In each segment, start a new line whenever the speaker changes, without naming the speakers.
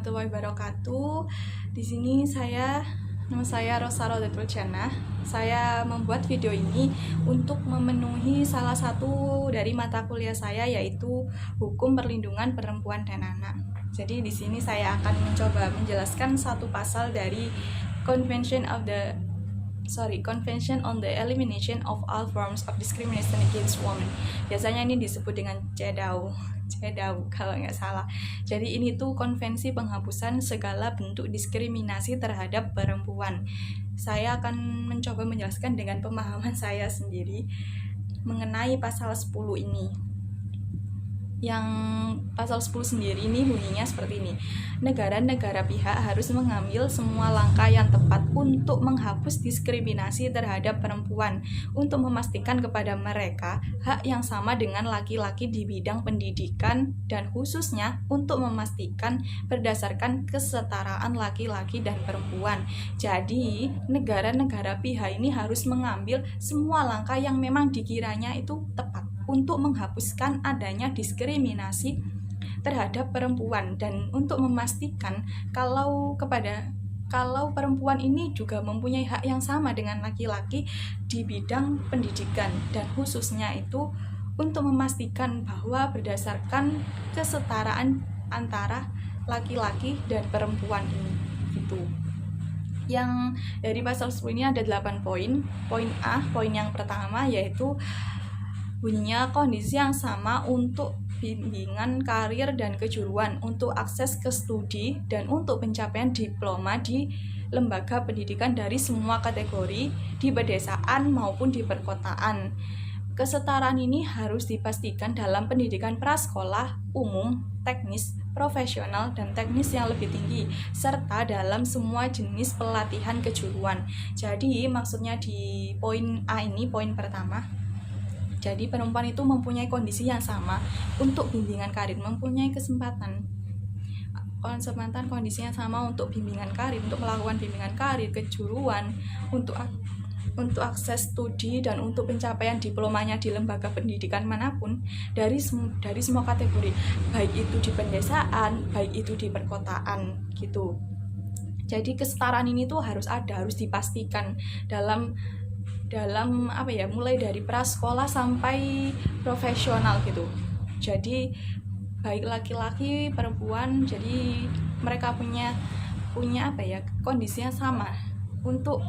warahmatullahi wabarakatuh. Di sini nama saya Rosa Rodatul Jannah. Saya membuat video ini untuk memenuhi salah satu dari mata kuliah saya, yaitu Hukum Perlindungan Perempuan dan Anak. Jadi di sini saya akan mencoba menjelaskan satu pasal dari Convention on the Elimination of All Forms of Discrimination Against Women. Biasanya ini disebut dengan CEDAW kalau nggak salah. Jadi ini tuh konvensi penghapusan segala bentuk diskriminasi terhadap perempuan. Saya akan mencoba menjelaskan dengan pemahaman saya sendiri mengenai pasal 10 ini. Yang pasal 10 sendiri ini bunyinya seperti ini. Negara-negara pihak harus mengambil semua langkah yang tepat untuk menghapus diskriminasi terhadap perempuan, untuk memastikan kepada mereka hak yang sama dengan laki-laki di bidang pendidikan, dan khususnya untuk memastikan berdasarkan kesetaraan laki-laki dan perempuan. Jadi, negara-negara pihak ini harus mengambil semua langkah yang memang dikiranya itu tepat untuk menghapuskan adanya diskriminasi terhadap perempuan, dan untuk memastikan kalau perempuan ini juga mempunyai hak yang sama dengan laki-laki di bidang pendidikan, dan khususnya itu untuk memastikan bahwa berdasarkan kesetaraan antara laki-laki dan perempuan ini gitu. Yang dari pasal 10 ini ada 8 poin. Poin A, poin yang pertama yaitu bunyinya kondisi yang sama untuk bimbingan karir dan kejuruan, untuk akses ke studi, dan untuk pencapaian diploma di lembaga pendidikan dari semua kategori di pedesaan maupun di perkotaan. Kesetaraan ini harus dipastikan dalam pendidikan prasekolah, umum, teknis, profesional, dan teknis yang lebih tinggi, serta dalam semua jenis pelatihan kejuruan. Jadi maksudnya di poin A ini, poin pertama, jadi perempuan itu mempunyai kondisi yang sama untuk bimbingan karir, mempunyai kesempatan kondisi yang sama untuk bimbingan karir, untuk melakukan bimbingan karir, kejuruan, untuk akses studi, dan untuk pencapaian diplomanya di lembaga pendidikan manapun dari semua kategori, baik itu di pedesaan, baik itu di perkotaan gitu. Jadi kesetaraan ini tuh harus dipastikan dalam mulai dari prasekolah sampai profesional gitu. Jadi baik laki-laki, perempuan, jadi mereka punya kondisi yang sama untuk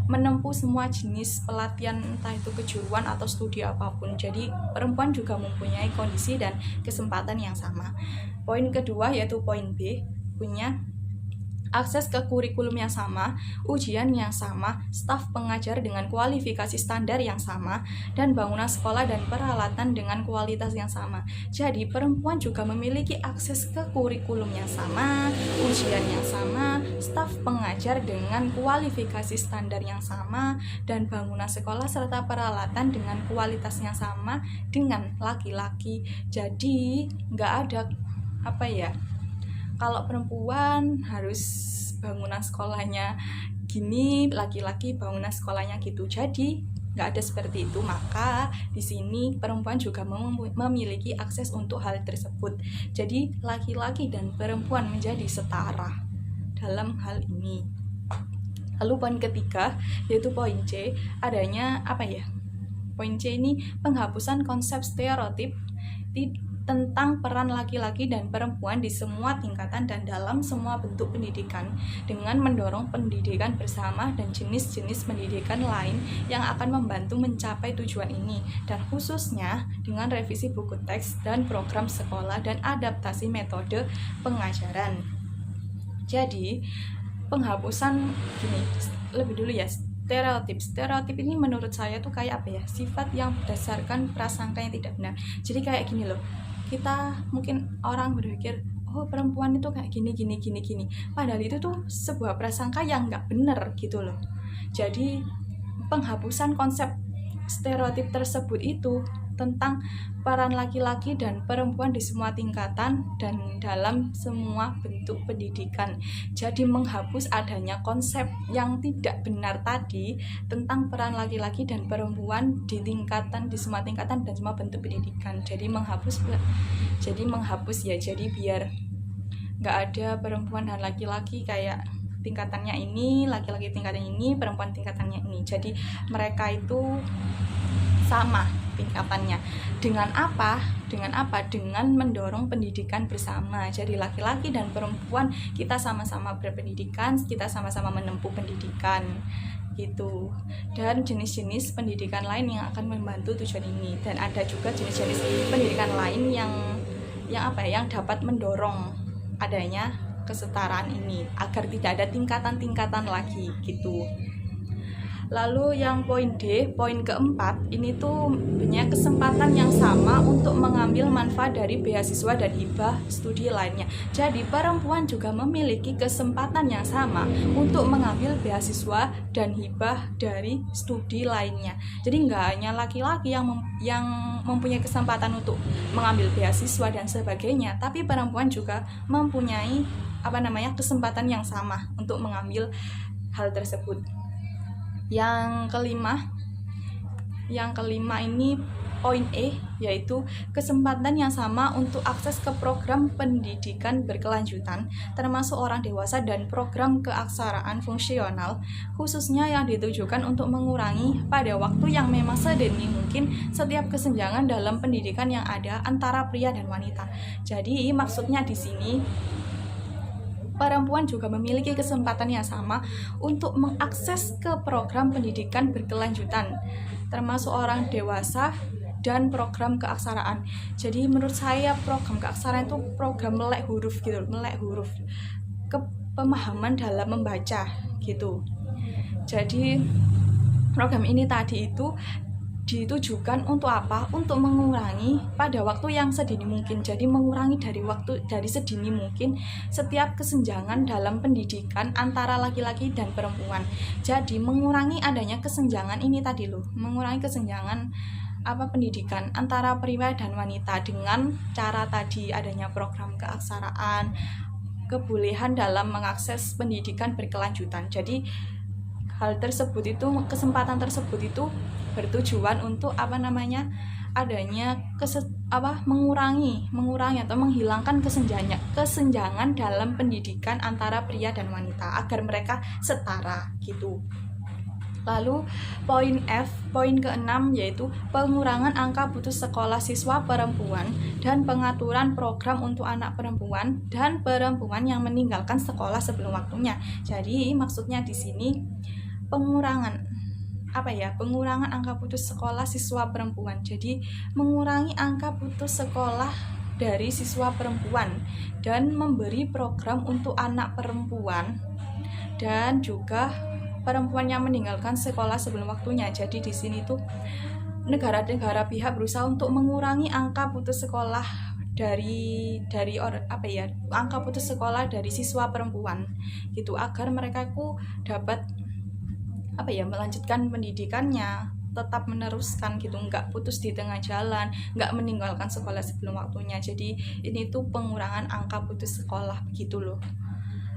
menempuh semua jenis pelatihan, entah itu kejuruan atau studi apapun. Jadi perempuan juga mempunyai kondisi dan kesempatan yang sama. Poin kedua yaitu poin B, punya akses ke kurikulum yang sama, ujian yang sama, staf pengajar dengan kualifikasi standar yang sama, dan bangunan sekolah dan peralatan dengan kualitas yang sama. Jadi perempuan juga memiliki akses ke kurikulum yang sama, ujian yang sama, staf pengajar dengan kualifikasi standar yang sama, dan bangunan sekolah serta peralatan dengan kualitas yang sama dengan laki-laki. Jadi nggak ada kalau perempuan harus bangunan sekolahnya gini, laki-laki bangunan sekolahnya gitu. Jadi nggak ada seperti itu. Maka di sini perempuan juga memiliki akses untuk hal tersebut. Jadi laki-laki dan perempuan menjadi setara dalam hal ini. Lalu poin ketiga yaitu poin C, adanya poin C ini penghapusan konsep stereotip tentang peran laki-laki dan perempuan di semua tingkatan dan dalam semua bentuk pendidikan, dengan mendorong pendidikan bersama dan jenis-jenis pendidikan lain yang akan membantu mencapai tujuan ini, dan khususnya dengan revisi buku teks dan program sekolah dan adaptasi metode pengajaran. Jadi penghapusan lebih dulu ya, stereotip ini menurut saya tuh kayak sifat yang berdasarkan prasangka yang tidak benar. Jadi kayak gini loh, kita mungkin orang berpikir perempuan itu kayak gini, padahal itu tuh sebuah prasangka yang nggak benar gitu loh. Jadi penghapusan konsep stereotip tersebut itu tentang peran laki-laki dan perempuan di semua tingkatan dan dalam semua bentuk pendidikan. Jadi menghapus adanya konsep yang tidak benar tadi tentang peran laki-laki dan perempuan di semua tingkatan dan semua bentuk pendidikan. Jadi menghapus ya, jadi biar nggak ada perempuan dan laki-laki kayak tingkatannya ini, laki-laki tingkatannya ini, perempuan tingkatannya ini. Jadi mereka itu sama tingkatannya. Dengan apa? Dengan mendorong pendidikan bersama. Jadi laki-laki dan perempuan kita sama-sama berpendidikan, kita sama-sama menempuh pendidikan gitu. Dan jenis-jenis pendidikan lain yang akan membantu tujuan ini. Dan ada juga jenis-jenis pendidikan lain yang dapat mendorong adanya kesetaraan ini agar tidak ada tingkatan-tingkatan lagi gitu. Lalu yang poin D, poin keempat, ini tuh punya kesempatan yang sama untuk mengambil manfaat dari beasiswa dan hibah studi lainnya. Jadi perempuan juga memiliki kesempatan yang sama untuk mengambil beasiswa dan hibah dari studi lainnya. Jadi nggak hanya laki-laki yang mempunyai kesempatan untuk mengambil beasiswa dan sebagainya, tapi perempuan juga mempunyai kesempatan yang sama untuk mengambil hal tersebut. Yang kelima ini poin E, yaitu kesempatan yang sama untuk akses ke program pendidikan berkelanjutan termasuk orang dewasa dan program keaksaraan fungsional, khususnya yang ditujukan untuk mengurangi pada waktu yang memang sedini mungkin setiap kesenjangan dalam pendidikan yang ada antara pria dan wanita. Jadi maksudnya di sini perempuan juga memiliki kesempatan yang sama untuk mengakses ke program pendidikan berkelanjutan, termasuk orang dewasa dan program keaksaraan. Jadi menurut saya program keaksaraan itu program melek huruf, pemahaman dalam membaca gitu. Jadi program ini tadi itu ditujukan untuk apa? Untuk mengurangi pada waktu yang sedini mungkin. Jadi mengurangi dari sedini mungkin setiap kesenjangan dalam pendidikan antara laki-laki dan perempuan. Jadi mengurangi adanya kesenjangan ini tadi loh, mengurangi kesenjangan pendidikan antara pria dan wanita dengan cara tadi adanya program keaksaraan, kebolehan dalam mengakses pendidikan berkelanjutan. Jadi hal tersebut itu, kesempatan tersebut itu bertujuan untuk adanya mengurangi atau menghilangkan kesenjangan dalam pendidikan antara pria dan wanita agar mereka setara gitu. Lalu poin F, poin ke-6, yaitu pengurangan angka putus sekolah siswa perempuan dan pengaturan program untuk anak perempuan dan perempuan yang meninggalkan sekolah sebelum waktunya. Jadi maksudnya di sini pengurangan angka putus sekolah siswa perempuan. Jadi mengurangi angka putus sekolah dari siswa perempuan dan memberi program untuk anak perempuan dan juga perempuan yang meninggalkan sekolah sebelum waktunya. Jadi di sini tuh negara-negara pihak berusaha untuk mengurangi angka putus sekolah angka putus sekolah dari siswa perempuan gitu, agar mereka dapat melanjutkan pendidikannya, tetap meneruskan gitu, nggak putus di tengah jalan, nggak meninggalkan sekolah sebelum waktunya. Jadi ini tuh pengurangan angka putus sekolah begitu loh.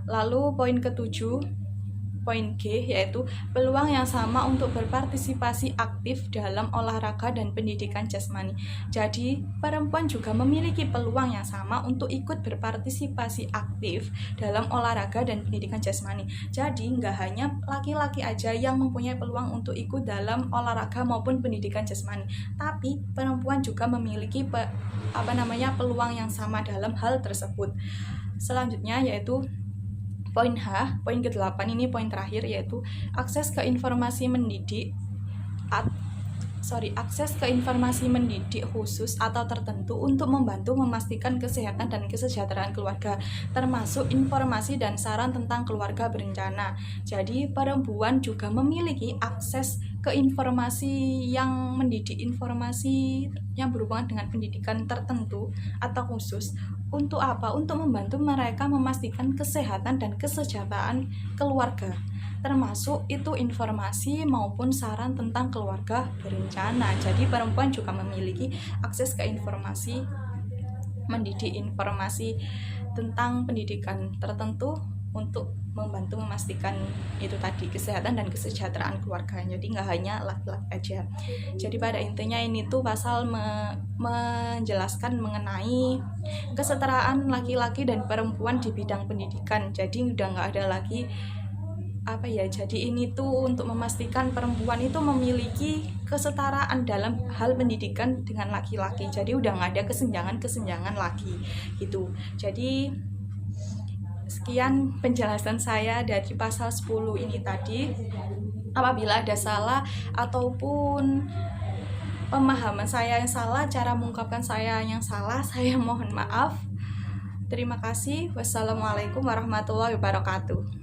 Lalu poin ke-7, poin G, yaitu peluang yang sama untuk berpartisipasi aktif dalam olahraga dan pendidikan jasmani. Jadi perempuan juga memiliki peluang yang sama untuk ikut berpartisipasi aktif dalam olahraga dan pendidikan jasmani. Jadi nggak hanya laki-laki aja yang mempunyai peluang untuk ikut dalam olahraga maupun pendidikan jasmani, tapi perempuan juga memiliki peluang yang sama dalam hal tersebut. Selanjutnya yaitu poin H, poin ke-8, ini poin terakhir, yaitu akses ke informasi mendidik khusus atau tertentu untuk membantu memastikan kesehatan dan kesejahteraan keluarga, termasuk informasi dan saran tentang keluarga berencana. Jadi perempuan juga memiliki akses ke informasi yang mendidik, informasi yang berhubungan dengan pendidikan tertentu atau khusus. Untuk apa? Untuk membantu mereka memastikan kesehatan dan kesejahteraan keluarga, termasuk itu informasi maupun saran tentang keluarga berencana. Jadi perempuan juga memiliki akses ke informasi mendidik, informasi tentang pendidikan tertentu untuk membantu memastikan itu tadi kesehatan dan kesejahteraan keluarga. Jadi nggak hanya laki-laki aja. Jadi pada intinya ini tuh pasal menjelaskan mengenai kesetaraan laki-laki dan perempuan di bidang pendidikan. Jadi udah nggak ada lagi jadi ini tuh untuk memastikan perempuan itu memiliki kesetaraan dalam hal pendidikan dengan laki-laki. Jadi udah nggak ada kesenjangan lagi gitu. Jadi sekian penjelasan saya dari pasal 10 ini tadi. Apabila ada salah ataupun pemahaman saya yang salah, cara mengungkapkan saya yang salah, saya mohon maaf. Terima kasih. Wassalamualaikum warahmatullahi wabarakatuh.